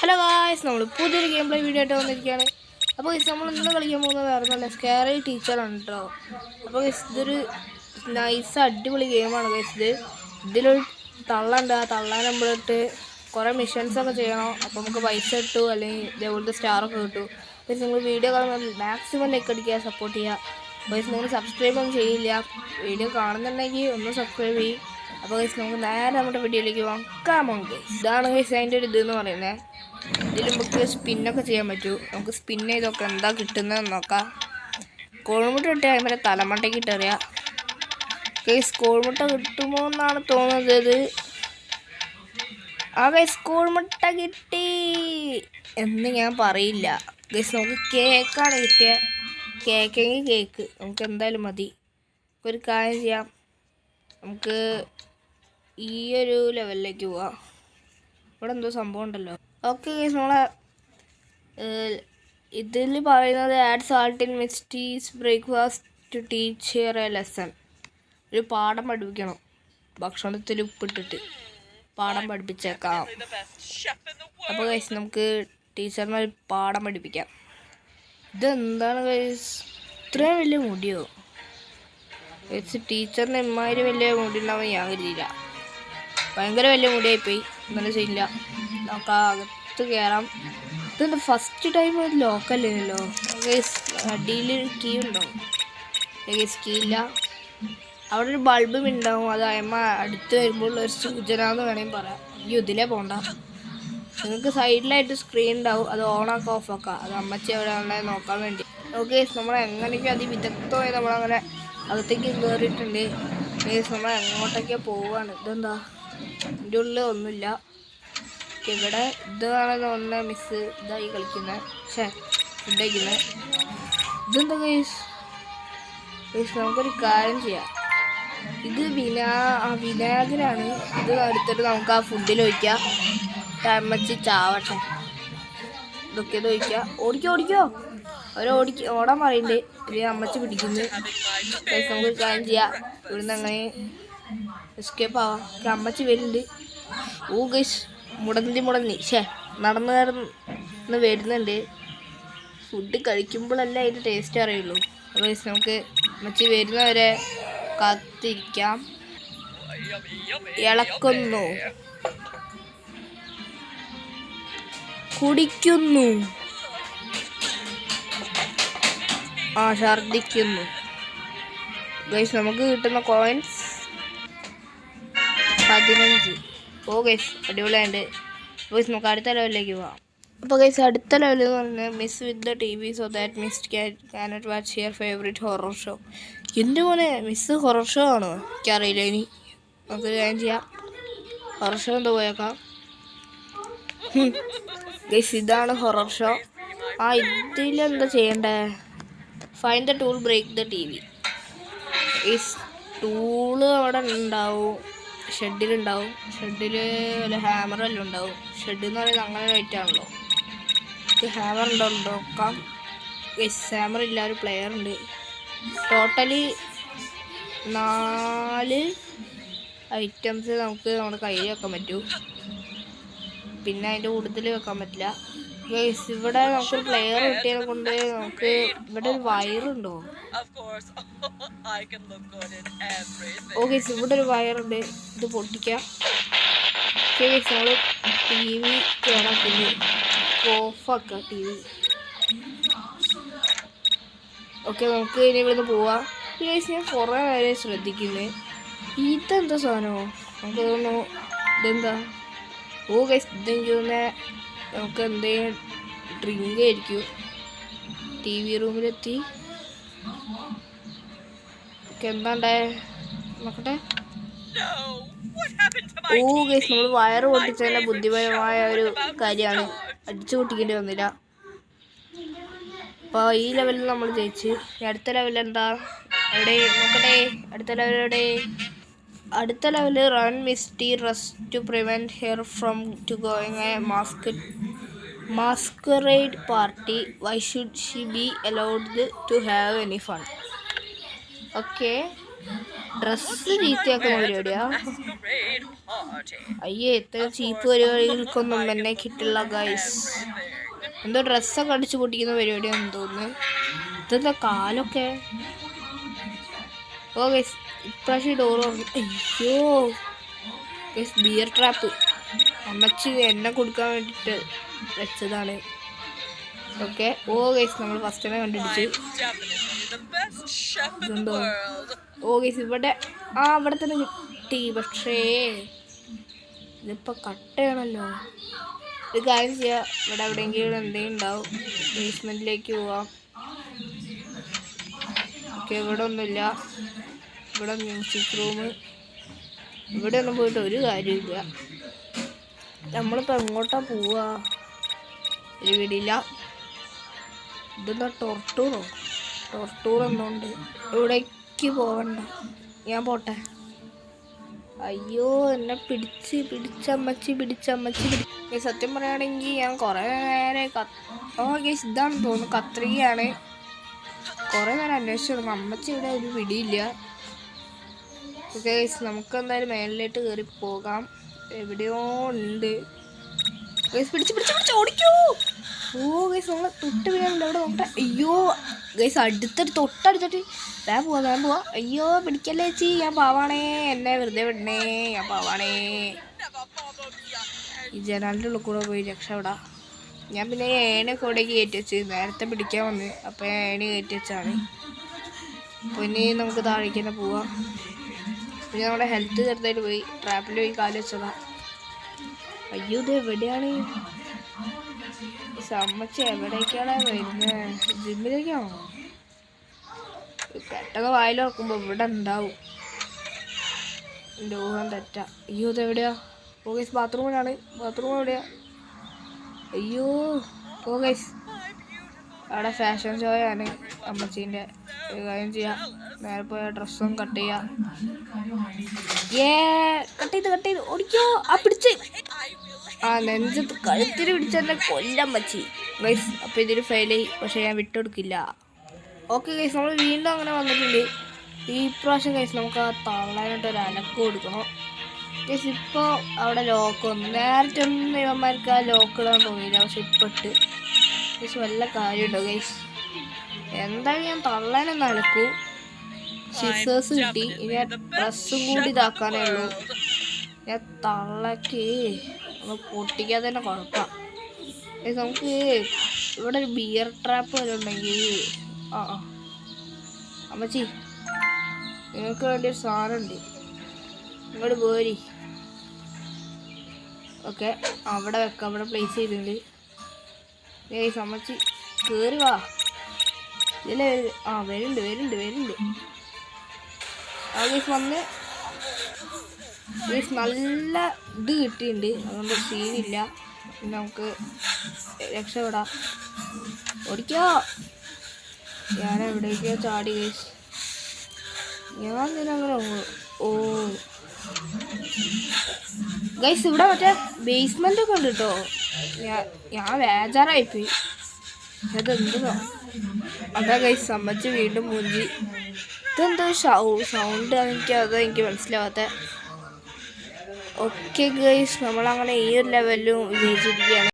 Hello guys, നമ്മൾ പുതിയൊരു game play video ആയിട്ട് വന്നിരിക്കുകയാണ്. അപ്പോൾ നമ്മൾ ഇന്ന് കളിക്കാൻ പോകുന്നത് വേറെ നല്ല സ്കാരി ടീച്ചറാണ് കേട്ടോ. അപ്പോൾ ഇതൊരു നൈസ് അടിപൊളി ഗെയിമാണ് ഗൈസ്. ഇതിലൊരു തള്ളുണ്ട്. ആ തള്ളാൻ നമ്മളിട്ട് കുറേ മിഷൻസൊക്കെ ചെയ്യണം. അപ്പോൾ നമുക്ക് പൈസ കിട്ടും, അല്ലെങ്കിൽ ഇതേപോലത്തെ സ്റ്റാറൊക്കെ കിട്ടും. ഗൈസ് നിങ്ങൾ വീഡിയോ കാണുമ്പോൾ മാക്സിമം ലൈക്ക് അടിക്കുക, സപ്പോർട്ട് ചെയ്യുക. ഗൈസ് നിങ്ങൾ സബ്സ്ക്രൈബ് ഒന്നും ചെയ്യില്ല, വീഡിയോ കാണുന്നുണ്ടെങ്കിൽ ഒന്ന് സബ്സ്ക്രൈബ് ചെയ്യും. അപ്പോൾ ഗൈസ് നമുക്ക് നേരെ നമ്മുടെ വീഡിയോയിലേക്ക് പോകാം. കാമോൺ ഗൈസ്, ഇതാണ് ഗൈസ് അതിൻ്റെ ഒരു ഇതെന്ന് പറയുന്നത്. ഇതിൽ നമുക്ക് സ്പിന്നൊക്കെ ചെയ്യാൻ പറ്റൂ. നമുക്ക് സ്പിൻ ചെയ്തൊക്കെ എന്താ കിട്ടുന്നതെന്ന് നോക്കാം. കോഴിമുട്ട കിട്ടിയാൽ അതിൻ്റെ തലമണ്ടയ്ക്ക് ഇട്ടറിയാം. ഗൈസ് കോഴിമുട്ട കിട്ടുമോ എന്നാണ് തോന്നുന്നത്. ആ ഗൈസ് കോഴിമുട്ട കിട്ടി എന്ന് ഞാൻ പറയില്ല ഗൈസ്. നമുക്ക് കേക്കാണ് കിട്ടിയ. കേക്കെങ്കിൽ കേക്ക് നമുക്ക് എന്തായാലും മതി. ഒരു കാര്യം ചെയ്യാം, നമുക്ക് ഈ ഒരു ലെവലിലേക്ക് പോവാം. ഇവിടെ എന്തോ സംഭവം ഉണ്ടല്ലോ. ഓക്കെ ഗൈസ്, നമ്മളെ ഇതിൽ പറയുന്നത് add salt in Misty's breakfast to teach her a lesson. ഒരു പാഠം പഠിപ്പിക്കണം. ഭക്ഷണത്തിൽ ഉപ്പിട്ടിട്ട് പാഠം പഠിപ്പിച്ചേക്കാം. അപ്പോൾ ഗൈസ് നമുക്ക് ടീച്ചറിനെ ഒരു പാഠം പഠിപ്പിക്കാം. ഇതെന്താണ് ഗൈസ്, ഇത്രയും വലിയ മുടിയോ ഗൈസ്? ടീച്ചറിന് ഇമ്മാതിരി വലിയ മുടി ഉണ്ടാവാൻ ഞാൻ കരുതിയില്ല. ഭയങ്കര വലിയ മുടിയായിപ്പോയി. ഇന്നലെ ചെയ്യില്ല. നമുക്ക് അകത്ത് കയറാം. ഇതെന്താ ഫസ്റ്റ് ടൈം ലോക്കല്ലോ ഗൈസ്? അടിയിൽ കീ ഉണ്ടോ ഗൈസ്? കീ ഇല്ല. അവിടെ ഒരു ബൾബും ഉണ്ടാവും. അത് അമ്മ അടുത്ത് വരുമ്പോൾ ഒരു സൂചന എന്ന് വേണമെങ്കിൽ പറയാം. ഈ ഇതിലേ പോകണ്ട. നിങ്ങൾക്ക് സൈഡിലായിട്ട് സ്ക്രീൻ ഉണ്ടാവും, അത് ഓണാക്കാം ഓഫാക്കാം. അത് അമ്മച്ചി അവിടെ നമ്മളെ നോക്കാൻ വേണ്ടി. ഓക്കെ, നമ്മളെങ്ങനെയൊക്കെ അതിവിദഗ്ധമായി നമ്മളങ്ങനെ അകത്തേക്ക് കയറിയിട്ടുണ്ട്. ഗൈസ് നമ്മൾ എങ്ങോട്ടൊക്കെയാണ് പോവുകയാണ്. ഇതെന്താ ഇതിൻ്റെ ഉള്ളിൽ ഒന്നുമില്ല. ഇവിടെ ഇതാണെന്ന് പറഞ്ഞ മിസ് ഇതായി കളിക്കുന്നത്. ഫുഡ് കഴിക്കുന്നത്. ഇതെന്താ ഗൈസ്? നമുക്കൊരു കാര്യം ചെയ്യാം. ഇത് വിനാഗിരാണ്. ഇത് എടുത്തിട്ട് നമുക്ക് ആ ഫുഡിൽ ഒഴിക്കാം. അമ്മച്ചി ചാവട്ടെ. ഇതൊക്കെ ഇത് ഒഴിക്കുക. ഓടിക്കോ ഓടാൻ പറയുന്നുണ്ട്. ഇത് അമ്മച്ചി പിടിക്കുന്നു. ഗൈസ് നമുക്കൊരു കാര്യം ചെയ്യാം. ഇവിടുന്ന് അങ്ങനെ എസ്കേപ്പ് ആവാം. അമ്മച്ചി വരുന്നുണ്ട്. ഓ ഗൈസ്, മുടന്തി നടന്ന് വരുന്നുണ്ട്. ഫുഡ് കഴിക്കുമ്പോഴല്ലേ അതിൻ്റെ ടേസ്റ്റ് അറിയുള്ളൂ. അപ്പോൾ നമുക്ക് അമ്മച്ചി വരുന്നവരെ കാത്തിരിക്കാം. ഇളക്കുന്നു, കുടിക്കുന്നു, ഛർദിക്കുന്നു. ഗൈസ് നമുക്ക് കിട്ടുന്ന കോയിൻസ് 15. ഓ ഗൈസ് അടിപൊളിയായിട്ട്. ഗൈസ് നമുക്ക് അടുത്ത ലെവലിലേക്ക് പോവാം. അപ്പോൾ ഗൈസ് അടുത്ത ലെവൽ എന്ന് പറഞ്ഞാൽ mess with the T V so that miss can't watch her favourite horror show. എൻ്റെ മോനെ മിസ് ഹൊറർ ഷോ ആണോ? എനിക്കറിയില്ല. ഇനി നമുക്ക് കാര്യം ചെയ്യാം. ഹൊറർ ഷോ എന്താ പോയേക്കാം. ഗൈസ് ഇതാണ് ഹൊറർ ഷോ. ഇതിലെന്താ ചെയ്യണ്ടേ? Find the tool break the T V. ഈ ടൂള് അവിടെ ഉണ്ടാവും, ഷെഡിലുണ്ടാവും. ഷെഡിൽ വല്ല ഹാമറെല്ലാം ഉണ്ടാവും. ഷെഡ് എന്ന് പറയുന്നത് അങ്ങനെ ലൈറ്റാണല്ലോ. ഹാമർ ഉണ്ടോ നോക്കാം. ഗൈസ് ഹാമർ ഇല്ല, ഒരു പ്ലെയർ ഉണ്ട്. ടോട്ടലി 4 ഐറ്റംസ് നമുക്ക് നമ്മുടെ കയ്യിൽ വെക്കാൻ പറ്റൂ. പിന്നെ അതിൻ്റെ കൂടുതൽ വെക്കാൻ പറ്റില്ല. ഗൈസ് ഇവിടെ നമുക്കൊരു പ്ലെയർ കിട്ടിയത് കൊണ്ട് നമുക്ക് ഇവിടെ ഒരു വയറുണ്ടോ? ഓ ഗൈസ് ഇവിടെ ഒരു വയറുണ്ട്. ഇത് പൊട്ടിക്കാം. ഗൈസ് നമ്മൾ ടി വി കേടാക്കുന്നു. ഓഫാക്കാം ടി വി. ഓക്കെ നമുക്ക് ഇനി ഇവിടുന്ന് പോവാം. ഗൈസ് ഞാൻ കുറേ നേരം ശ്രദ്ധിക്കുന്നത്. ഇതെന്താ സാധനമോ? നമുക്ക് തോന്നുന്നു ഇതെന്താ. ഓ ഗൈസ് ഇതെനിക്ക് തോന്നുന്നത് നമുക്ക് എന്തെങ്കിലും ഡ്രിങ്ക് ആയിരിക്കും. T V റൂമിലെത്തി. എന്താണ്ടേ നോക്കട്ടെ. ഓ ഗൈസ് നമ്മൾ വയറ് പൊട്ടിച്ചതിൻ്റെ ബുദ്ധിപരമായ ഒരു കാര്യമാണ്. അടിച്ചു പൊട്ടിക്കേണ്ടി വന്നില്ല. അപ്പോൾ ഈ ലെവലിൽ നമ്മൾ ജയിച്ച്. അടുത്ത ലെവൽ എന്താ? എവിടെ നോക്കട്ടെ. അടുത്ത ലെവല് റൺ മിസ്റ്റി റസ്റ്റ് to prevent her from to going a masquerade party. Why should she be allowed to have any fun? Okay, dress ചീത്തയാക്കുന്ന പരിപാടിയാ. അയ്യേ ഇത്ര ചീപ്പ് പരിപാടികൾക്കൊന്നും എന്നെ കിട്ടില്ല ഗൈസ്. എന്തോ ഡ്രസ്സൊക്കെ അടിച്ചു പൊട്ടിക്കുന്ന പരിപാടിയാണെന്ന് തോന്നുന്നു. ഇതെന്താ കാലൊക്കെ. ഓ ഗൈസ് ഇപ്രാവശ്യം ഡോർ അയ്യോ ഗൈസ് ബിയർ ട്രാപ്പ് അമ്മച്ചി എന്നെ കൊടുക്കാൻ വേണ്ടിയിട്ട് വെച്ചതാണ്. ഓക്കെ ഓ ഗൈസ് നമ്മൾ ഫസ്റ്റ് തന്നെ കണ്ടുപിടിച്ചു. ഇതുണ്ടോ ഓ ഗൈസ് ഇവിടെ ഇവിടെ തന്നെ കിട്ടി. പക്ഷേ ഇതിപ്പോൾ കട്ടയാണല്ലോ. ഒരു കാര്യം ചെയ്യാം, ഇവിടെ എവിടെയെങ്കിലും എന്തെങ്കിലും ഉണ്ടാവും. ബേസ്മെൻറ്റിലേക്ക് പോവാം. ഓക്കെ ഇവിടെ ഒന്നുമില്ല. ഇവിടെ മ്യൂസിക് റൂം. ഇവിടെ ഒന്നും പോയിട്ട് ഒരു കാര്യമില്ല. നമ്മളിപ്പോൾ എങ്ങോട്ടാ പോവുക? ഒരു വീടില്ല. ഇതെന്താ ടോർട്ടൂറോ? ടോർട്ടൂർ എന്നുണ്ട്. ഇവിടേക്ക് പോവണ്ട, ഞാൻ പോട്ടെ. അയ്യോ എന്നെ പിടിച്ചമ്മച്ചി. സത്യം പറയുകയാണെങ്കിൽ ഞാൻ കുറേ നേരം ഗൈസ് ഇതാണെന്ന് തോന്നുന്നു, കത്രികയാണ്. കുറേ നേരം അന്വേഷിച്ചു, അമ്മച്ചി ഇവിടെ ഒരു പിടിയില്ല. ഗൈസ് നമുക്ക് എന്തായാലും മേളിലേക്ക് കയറി പോകാം. എവിടെയോ ഉണ്ട് ഗൈസ്. പിടിച്ച് ഓടിക്കോ. ഓ ഗൈസ് നമ്മളെ തൊട്ട് വീഴാനുണ്ട്. അവിടെ നോക്കട്ടെ. അയ്യോ ഗൈസ് തൊട്ടടുത്തിട്ട് വേഗം പോവാ. അയ്യോ പിടിക്കല്ലേ ചേച്ചി, ഞാൻ പാവാണേ, എന്നെ വെറുതെ വിടണേ, ഞാൻ പാവാണേ. ഈ ജനാലിൻ്റെ ഉള്ളിൽ കൂടെ പോയി രക്ഷപ്പെടാ. ഞാൻ പിന്നെ ഏണൊക്കെ ഇവിടേക്ക് കയറ്റി വെച്ച് നേരത്തെ പിടിക്കാൻ വന്ന്. അപ്പോൾ ഏണി കയറ്റി വെച്ചാണ്. അപ്പോൾ ഇനി നമുക്ക് താഴേക്ക് തന്നെ പോവാം. പിന്നെ നമ്മുടെ ഹെൽത്ത് ചെറുതായിട്ട് പോയി ട്രാപ്പിൽ പോയി കാല് വെച്ചതാ. അയ്യോ ഇത് എവിടെയാണ്? അമ്മച്ചി എവിടേക്കാണ് വരുന്നത്? ജിമ്മിലേക്കാണോ? പെട്ടെന്ന് വായിൽ നോക്കുമ്പോൾ ഇവിടെ ഉണ്ടാവും. എൻ്റെ ഊഹം തെറ്റാ. അയ്യോ ഇത് എവിടെയാ? ഓ ഗൈസ് ബാത്റൂമിലാണ്. ബാത്റൂം എവിടെയാ? അയ്യോ ഓ ഗൈസ് അവിടെ ഫാഷൻ ഷോയാണ് അമ്മച്ചീൻ്റെ. കാര്യം ചെയ്യാം, നേരെ പോയ ഡ്രസ്സും കട്ട് ചെയ്യാം. കട്ട് ചെയ്ത് ഓടിക്കോ. പിടിച്ച് നെഞ്ചത്ത് കഴുത്തിന് പിടിച്ചെന്നെ കൊല്ലം വച്ചി ഗൈസ്. അപ്പോൾ ഇതിൽ ഫെയിലായി, പക്ഷേ ഞാൻ വിട്ടുകൊടുക്കില്ല. ഓക്കെ ഗൈസ് നമ്മൾ വീണ്ടും അങ്ങനെ വന്നിട്ടുണ്ട്. ഈ പ്രാവശ്യം ഗൈസ് നമുക്ക് ആ തള്ളാനായിട്ട് ഒരു അനക്ക് കൊടുക്കണം ഗൈസ്. ഇപ്പോൾ അവിടെ ലോക്ക് വന്നു. നേരത്തെ ഒന്നും ഇവന്മാർക്ക് ആ ലോക്ക് ഇടാൻ തോന്നിയില്ല, പക്ഷെ ഇപ്പോൾ ഇട്ട് ഗൈസ് വല്ല കാര്യമുണ്ടോ ഗൈസ്? എന്തായാലും ഞാൻ തള്ളാനൊന്ന് അലക്കൂ. സിസേഴ്സ് കിട്ടി. ഇനി ഡ്രസ്സും കൂടി ഇതാക്കാനേ ഉള്ളൂ. ഞാൻ തള്ളക്ക് നമ്മൾ പൊട്ടിക്കാതെ തന്നെ കുഴപ്പമാണ്. നമുക്ക് ഇവിടെ ഒരു ബിയർ ട്രാപ്പ് വരെ ഉണ്ടെങ്കിൽ അമ്മച്ചി നിങ്ങൾക്ക് വേണ്ടി ഒരു സാധനമുണ്ട്, ഇങ്ങോട്ട് പോരി. ഓക്കെ അവിടെ വെക്കാം, അവിടെ പ്ലേസ് ചെയ്തിട്ടുണ്ട്. അമ്മച്ചി കയറി വാ. ഇല്ല വരുന്നുണ്ട്. ഗൈസ് വന്ന് ഗൈസ് നല്ല ഇത് കിട്ടിയിട്ടുണ്ട്, അതുകൊണ്ട് സീനില്ല. പിന്നെ നമുക്ക് രക്ഷപ്പെടാം. ഓടിക്കോ. ഞാൻ എവിടേക്കോ ചാടി ഗൈസ്. ഞാൻ അങ്ങനെ ഓ ഗൈസ് ഇവിടെ മറ്റേ ബേസ്മെൻ്റ് ഒക്കെ ഉണ്ട് കേട്ടോ. ഞാൻ ബേജാറായിപ്പോയി. അതെന്തോ അതാ ഗൈസ് അമ്മച്ചി വീണ്ടും മൂഞ്ചി. ഇതെന്തോ സൗണ്ട് എനിക്ക് മനസ്സിലാവാത്ത. ഓക്കെ ഗൈസ് നമ്മളങ്ങനെ ഈ ഒരു ലെവലിലും വിജയിച്ചിരിക്കുകയാണ്.